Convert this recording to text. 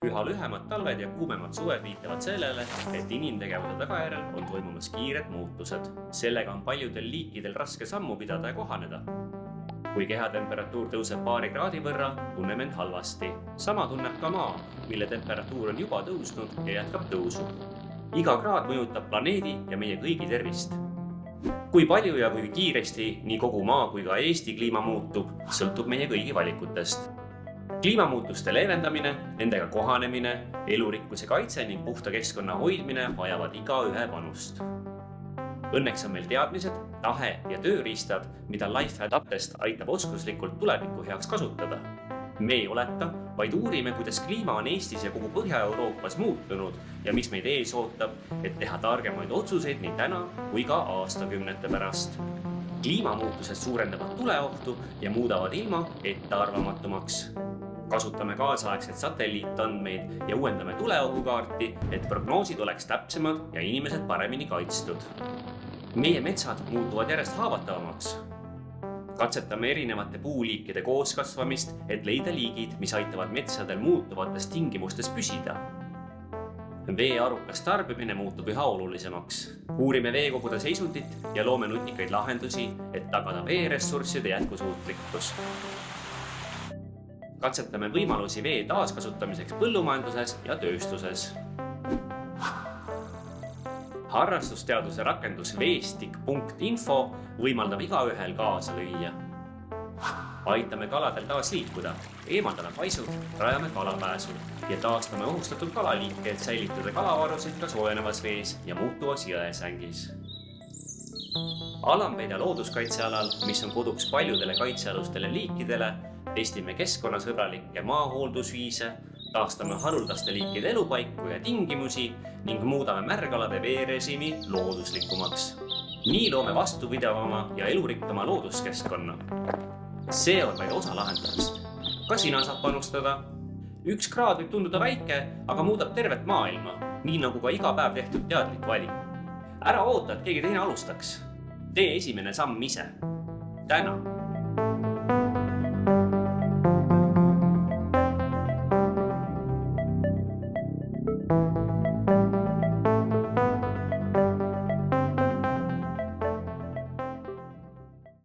Üha lühemad talved ja kuumemad suved viitavad sellele, et inimtegevuse tagajärjel on toimumas kiired muutused. Sellega on paljudel liikidel raske sammu pidada ja kohaneda. Kui kehatemperatuur tõuseb paari kraadi võrra, tunneme end halvasti. Sama tunneb ka maa, mille temperatuur on juba tõusnud ja jätkab tõusu. Iga kraad mõjutab planeedi ja meie kõigi tervist. Kui palju ja kui kiiresti nii kogu maa kui ka Eesti kliima muutub, sõltub meie kõigi valikutest. Kliimamuutuste leevendamine, nendega kohanemine, elurikkuse kaitse ning puhta keskkonna hoidmine vajavad igaühe panust. Õnneks on meil teadmised, tahe ja tööriistad, mida Life Adaptest aitab oskuslikult tuleviku heaks kasutada. Me ei oleta, vaid uurime, kuidas kliima on Eestis ja kogu Põhja-Euroopas muutunud ja mis meid ees ootab, et teha targemaid otsuseid nii täna kui ka aastakümnete pärast. Kliimamuutused suurendavad tuleohtu ja muudavad ilma ettearvamatumaks. Kasutame kaasaegset satelliitandmeid ja uuendame tuleohukaarti, et prognoosid oleks täpsemad ja inimesed paremini kaitstud. Meie metsad muutuvad järjest haavatavamaks. Katsetame erinevate puuliikide kooskasvamist, et leida liigid, mis aitavad metsadel muutuvates tingimustes püsida. Vee arukas tarbimine muutub üha olulisemaks. Uurime veekogude seisundit ja loome nutikaid lahendusi, et tagada veeressursside jätkusuutlikkus. Katsetame võimalusi vee taaskasutamiseks põllumajanduses ja tööstuses. Harrastusteaduse rakendus veestik.info võimaldab igaühel kaasa lüüa. Aitame kaladel taas liikuda, eemaldame paisud, rajame kalapääsu ja taastame ohustatud kalaliike, et säilitada kalavarusid ka soojenevas vees ja muutuvas jõesängis. Alampeida looduskaitsealal, mis on koduks paljudele kaitsealustele liikidele, testime keskkonnasõbralikke maahooldusviise, taastame haruldaste liikide elupaiku ja tingimusi ning muudame märgalade veerežiimi looduslikumaks. Nii loome vastupidavama ja elurikkama looduskeskkonna. See on vaid osa lahendusest. Ka sina saab panustada. 1 kraad võib tunduda väike, aga muudab tervet maailma, nii nagu ka iga päev tehtud teadlik valik. Ära oota, et keegi teine alustaks. Tee esimene samm ise. Täna.